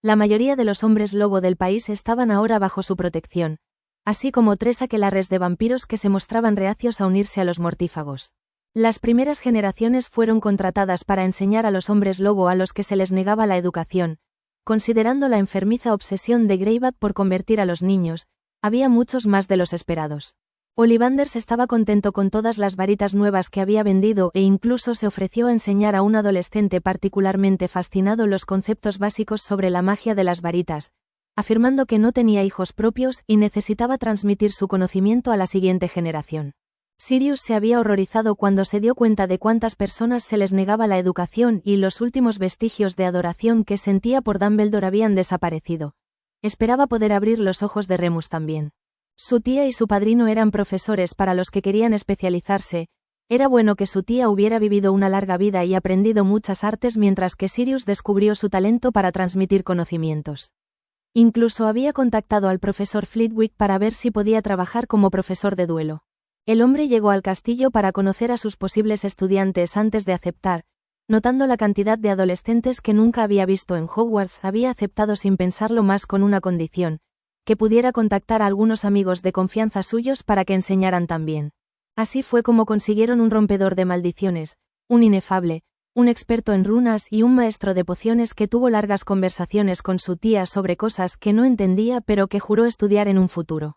La mayoría de los hombres lobo del país estaban ahora bajo su protección, así como 3 aquelarres de vampiros que se mostraban reacios a unirse a los mortífagos. Las primeras generaciones fueron contratadas para enseñar a los hombres lobo a los que se les negaba la educación. Considerando la enfermiza obsesión de Greyback por convertir a los niños, había muchos más de los esperados. Ollivanders estaba contento con todas las varitas nuevas que había vendido e incluso se ofreció a enseñar a un adolescente particularmente fascinado los conceptos básicos sobre la magia de las varitas, afirmando que no tenía hijos propios y necesitaba transmitir su conocimiento a la siguiente generación. Sirius se había horrorizado cuando se dio cuenta de cuántas personas se les negaba la educación y los últimos vestigios de adoración que sentía por Dumbledore habían desaparecido. Esperaba poder abrir los ojos de Remus también. Su tía y su padrino eran profesores para los que querían especializarse, Era bueno que su tía hubiera vivido una larga vida y aprendido muchas artes mientras que Sirius descubrió su talento para transmitir conocimientos. Incluso había contactado al profesor Flitwick para ver si podía trabajar como profesor de duelo. El hombre llegó al castillo para conocer a sus posibles estudiantes antes de aceptar. Notando la cantidad de adolescentes que nunca había visto en Hogwarts, había aceptado sin pensarlo más con una condición, que pudiera contactar a algunos amigos de confianza suyos para que enseñaran también. Así fue como consiguieron un rompedor de maldiciones, un inefable, un experto en runas y un maestro de pociones que tuvo largas conversaciones con su tía sobre cosas que no entendía pero que juró estudiar en un futuro.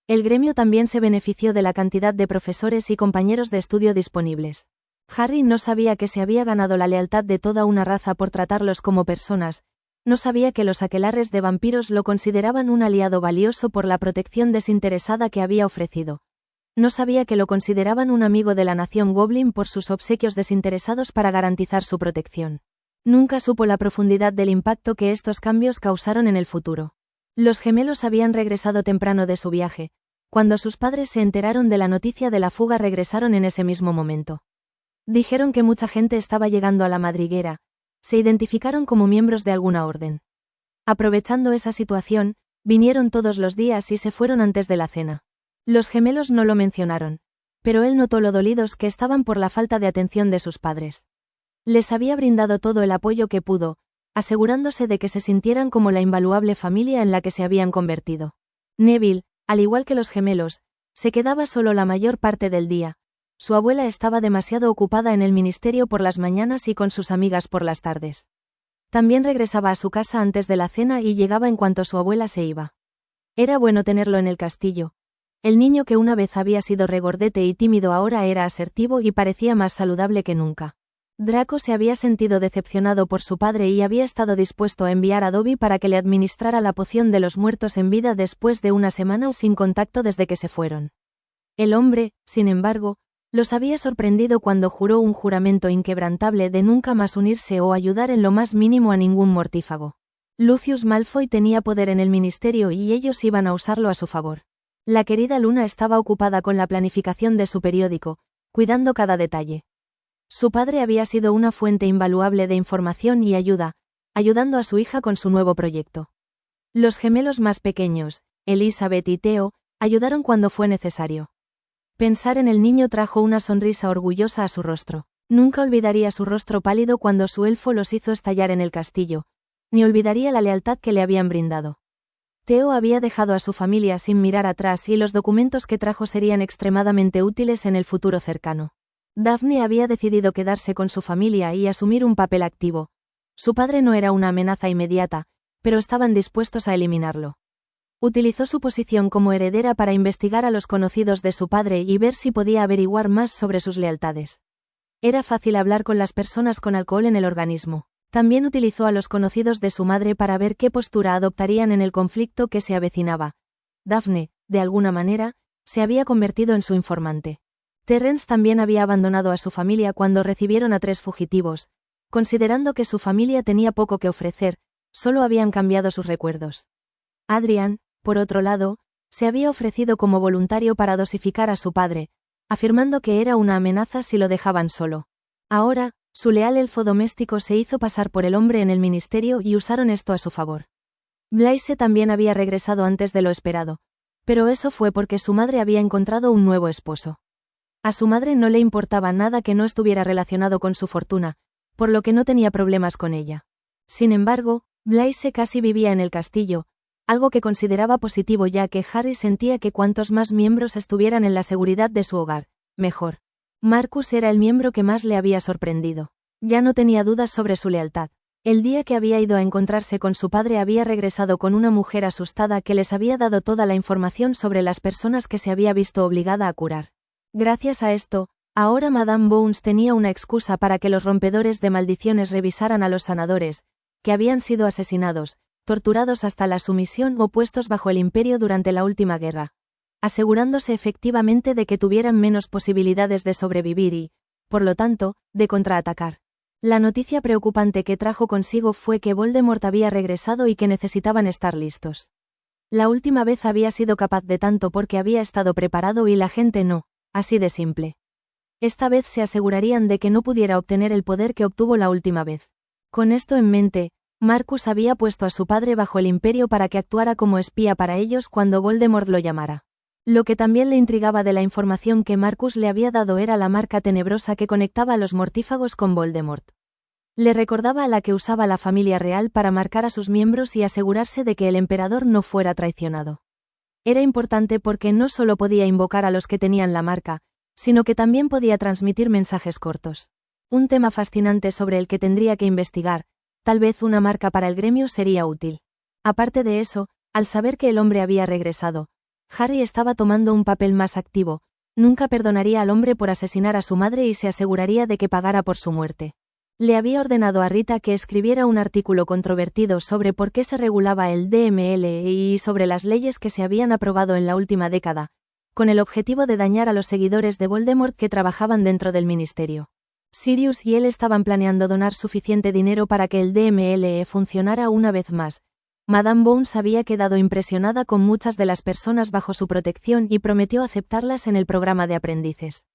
El gremio también se benefició de la cantidad de profesores y compañeros de estudio disponibles. Harry no sabía que se había ganado la lealtad de toda una raza por tratarlos como personas, no sabía que los aquelarres de vampiros lo consideraban un aliado valioso por la protección desinteresada que había ofrecido. No sabía que lo consideraban un amigo de la nación Goblin por sus obsequios desinteresados para garantizar su protección. Nunca supo la profundidad del impacto que estos cambios causaron en el futuro. Los gemelos habían regresado temprano de su viaje. Cuando sus padres se enteraron de la noticia de la fuga, regresaron en ese mismo momento. Dijeron que mucha gente estaba llegando a la madriguera. Se identificaron como miembros de alguna orden. Aprovechando esa situación, vinieron todos los días y se fueron antes de la cena. Los gemelos no lo mencionaron, pero él notó lo dolidos que estaban por la falta de atención de sus padres. Les había brindado todo el apoyo que pudo, asegurándose de que se sintieran como la invaluable familia en la que se habían convertido. Neville, al igual que los gemelos, se quedaba solo la mayor parte del día. Su abuela estaba demasiado ocupada en el ministerio por las mañanas y con sus amigas por las tardes. También regresaba a su casa antes de la cena y llegaba en cuanto su abuela se iba. Era bueno tenerlo en el castillo. El niño que una vez había sido regordete y tímido ahora era asertivo y parecía más saludable que nunca. Draco se había sentido decepcionado por su padre y había estado dispuesto a enviar a Dobby para que le administrara la poción de los muertos en vida después de una semana sin contacto desde que se fueron. El hombre, sin embargo, los había sorprendido cuando juró un juramento inquebrantable de nunca más unirse o ayudar en lo más mínimo a ningún mortífago. Lucius Malfoy tenía poder en el ministerio y ellos iban a usarlo a su favor. La querida Luna estaba ocupada con la planificación de su periódico, cuidando cada detalle. Su padre había sido una fuente invaluable de información y ayuda, ayudando a su hija con su nuevo proyecto. Los gemelos más pequeños, Elizabeth y Theo, ayudaron cuando fue necesario. Pensar en el niño trajo una sonrisa orgullosa a su rostro. Nunca olvidaría su rostro pálido cuando su elfo los hizo estallar en el castillo, ni olvidaría la lealtad que le habían brindado. Theo había dejado a su familia sin mirar atrás y los documentos que trajo serían extremadamente útiles en el futuro cercano. Daphne había decidido quedarse con su familia y asumir un papel activo. Su padre no era una amenaza inmediata, pero estaban dispuestos a eliminarlo. Utilizó su posición como heredera para investigar a los conocidos de su padre y ver si podía averiguar más sobre sus lealtades. Era fácil hablar con las personas con alcohol en el organismo. También utilizó a los conocidos de su madre para ver qué postura adoptarían en el conflicto que se avecinaba. Daphne, de alguna manera, se había convertido en su informante. Terrence también había abandonado a su familia cuando recibieron a 3 fugitivos. Considerando que su familia tenía poco que ofrecer, solo habían cambiado sus recuerdos. Adrian, por otro lado, se había ofrecido como voluntario para dosificar a su padre, afirmando que era una amenaza si lo dejaban solo. Ahora, su leal elfo doméstico se hizo pasar por el hombre en el ministerio y usaron esto a su favor. Blaise también había regresado antes de lo esperado, pero eso fue porque su madre había encontrado un nuevo esposo. A su madre no le importaba nada que no estuviera relacionado con su fortuna, por lo que no tenía problemas con ella. Sin embargo, Blaise casi vivía en el castillo, algo que consideraba positivo ya que Harry sentía que cuantos más miembros estuvieran en la seguridad de su hogar, mejor. Marcus era el miembro que más le había sorprendido. Ya no tenía dudas sobre su lealtad. El día que había ido a encontrarse con su padre había regresado con una mujer asustada que les había dado toda la información sobre las personas que se había visto obligada a curar. Gracias a esto, ahora Madame Bounce tenía una excusa para que los rompedores de maldiciones revisaran a los sanadores, que habían sido asesinados, torturados hasta la sumisión o puestos bajo el imperio durante la última guerra, asegurándose efectivamente de que tuvieran menos posibilidades de sobrevivir y, por lo tanto, de contraatacar. La noticia preocupante que trajo consigo fue que Voldemort había regresado y que necesitaban estar listos. La última vez había sido capaz de tanto porque había estado preparado y la gente no, así de simple. Esta vez se asegurarían de que no pudiera obtener el poder que obtuvo la última vez. Con esto en mente, Marcus había puesto a su padre bajo el imperio para que actuara como espía para ellos cuando Voldemort lo llamara. Lo que también le intrigaba de la información que Marcus le había dado era la marca tenebrosa que conectaba a los mortífagos con Voldemort. Le recordaba a la que usaba la familia real para marcar a sus miembros y asegurarse de que el emperador no fuera traicionado. Era importante porque no solo podía invocar a los que tenían la marca, sino que también podía transmitir mensajes cortos. Un tema fascinante sobre el que tendría que investigar, tal vez una marca para el gremio sería útil. Aparte de eso, al saber que el hombre había regresado, Harry estaba tomando un papel más activo, nunca perdonaría al hombre por asesinar a su madre y se aseguraría de que pagara por su muerte. Le había ordenado a Rita que escribiera un artículo controvertido sobre por qué se regulaba el DML y sobre las leyes que se habían aprobado en la última década, con el objetivo de dañar a los seguidores de Voldemort que trabajaban dentro del ministerio. Sirius y él estaban planeando donar suficiente dinero para que el DML funcionara una vez más. Madame Bones había quedado impresionada con muchas de las personas bajo su protección y prometió aceptarlas en el programa de aprendices.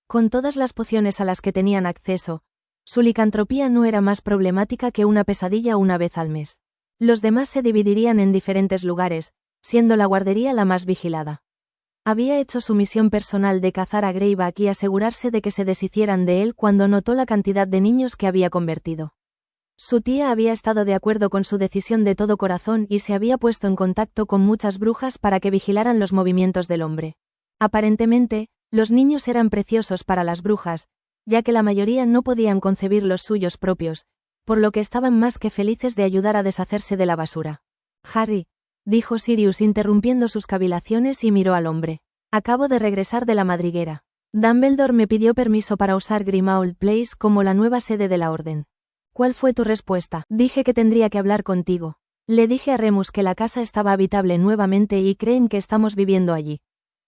Con todas las pociones a las que tenían acceso, su licantropía no era más problemática que una pesadilla una vez al mes. Los demás se dividirían en diferentes lugares, siendo la guardería la más vigilada. Había hecho su misión personal de cazar a Greyback y asegurarse de que se deshicieran de él cuando notó la cantidad de niños que había convertido. Su tía había estado de acuerdo con su decisión de todo corazón y se había puesto en contacto con muchas brujas para que vigilaran los movimientos del hombre. Aparentemente, los niños eran preciosos para las brujas, ya que la mayoría no podían concebir los suyos propios, por lo que estaban más que felices de ayudar a deshacerse de la basura. Harry, dijo Sirius interrumpiendo sus cavilaciones y miró al hombre. Acabo de regresar de la madriguera. Dumbledore me pidió permiso para usar Grimmauld Place como la nueva sede de la orden. ¿Cuál fue tu respuesta? Dije que tendría que hablar contigo. Le dije a Remus que la casa estaba habitable nuevamente y creen que estamos viviendo allí.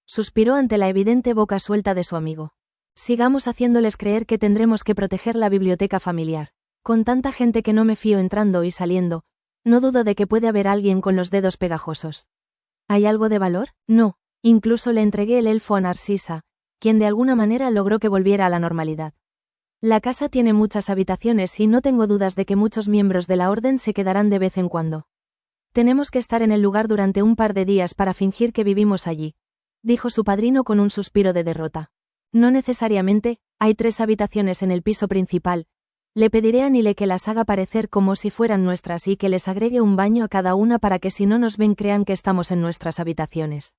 Suspiró ante la evidente boca suelta de su amigo. Sigamos haciéndoles creer que tendremos que proteger la biblioteca familiar. Con tanta gente que no me fío entrando y saliendo, no dudo de que puede haber alguien con los dedos pegajosos. ¿Hay algo de valor? No. Incluso le entregué el elfo a Narcisa, quien de alguna manera logró que volviera a la normalidad. La casa tiene muchas habitaciones y no tengo dudas de que muchos miembros de la orden se quedarán de vez en cuando. Tenemos que estar en el lugar durante un par de días para fingir que vivimos allí, dijo su padrino con un suspiro de derrota. No necesariamente, hay 3 habitaciones en el piso principal. Le pediré a Nile que las haga parecer como si fueran nuestras y que les agregue un baño a cada una para que si no nos ven crean que estamos en nuestras habitaciones.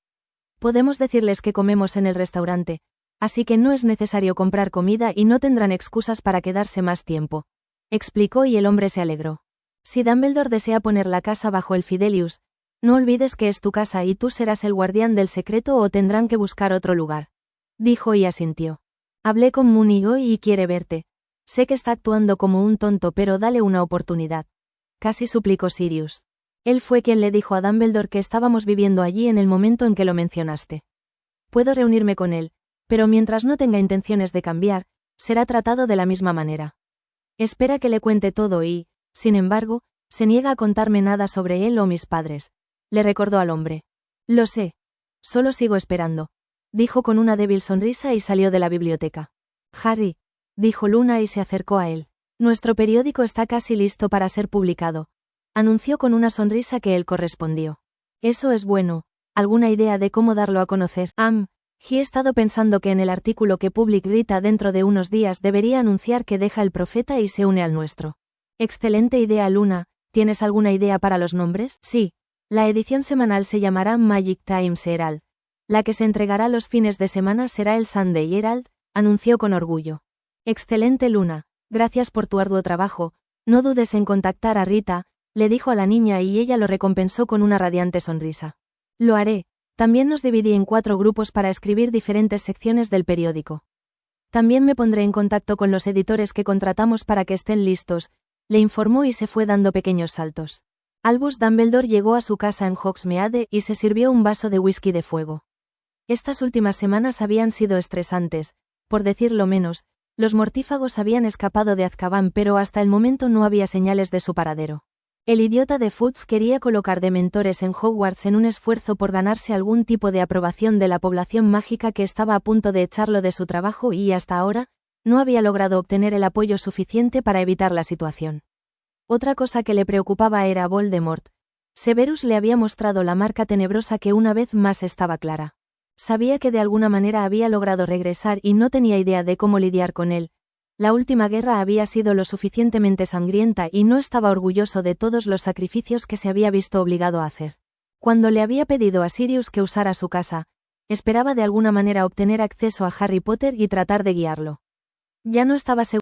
Podemos decirles que comemos en el restaurante, así que no es necesario comprar comida y no tendrán excusas para quedarse más tiempo, explicó y el hombre se alegró. Si Dumbledore desea poner la casa bajo el Fidelius, no olvides que es tu casa y tú serás el guardián del secreto o tendrán que buscar otro lugar. Dijo y asintió. Hablé con Moony hoy y quiere verte. Sé que está actuando como un tonto pero dale una oportunidad. Casi suplicó Sirius. Él fue quien le dijo a Dumbledore que estábamos viviendo allí en el momento en que lo mencionaste. Puedo reunirme con él, pero mientras no tenga intenciones de cambiar, será tratado de la misma manera. Espera que le cuente todo y, sin embargo, se niega a contarme nada sobre él o mis padres, le recordó al hombre. Lo sé. Solo sigo esperando, dijo con una débil sonrisa y salió de la biblioteca. Harry, dijo Luna y se acercó a él. Nuestro periódico está casi listo para ser publicado, anunció con una sonrisa que él correspondió. Eso es bueno. ¿Alguna idea de cómo darlo a conocer? He estado pensando que en el artículo que publique Rita dentro de unos días debería anunciar que deja el profeta y se une al nuestro. Excelente idea, Luna. ¿Tienes alguna idea para los nombres? Sí. La edición semanal se llamará Magic Times Herald. La que se entregará los fines de semana será el Sunday Herald, anunció con orgullo. Excelente, Luna. Gracias por tu arduo trabajo. No dudes en contactar a Rita, le dijo a la niña y ella lo recompensó con una radiante sonrisa. Lo haré. También nos dividí en 4 grupos para escribir diferentes secciones del periódico. También me pondré en contacto con los editores que contratamos para que estén listos, le informó y se fue dando pequeños saltos. Albus Dumbledore llegó a su casa en Hogsmeade y se sirvió un vaso de whisky de fuego. Estas últimas semanas habían sido estresantes, por decirlo menos. Los mortífagos habían escapado de Azkaban pero hasta el momento no había señales de su paradero. El idiota de Fudge quería colocar dementores en Hogwarts en un esfuerzo por ganarse algún tipo de aprobación de la población mágica que estaba a punto de echarlo de su trabajo y hasta ahora, no había logrado obtener el apoyo suficiente para evitar la situación. Otra cosa que le preocupaba era Voldemort. Severus le había mostrado la marca tenebrosa que una vez más estaba clara. Sabía que de alguna manera había logrado regresar y no tenía idea de cómo lidiar con él. La última guerra había sido lo suficientemente sangrienta y no estaba orgulloso de todos los sacrificios que se había visto obligado a hacer. Cuando le había pedido a Sirius que usara su casa, esperaba de alguna manera obtener acceso a Harry Potter y tratar de guiarlo. Ya no estaba seguro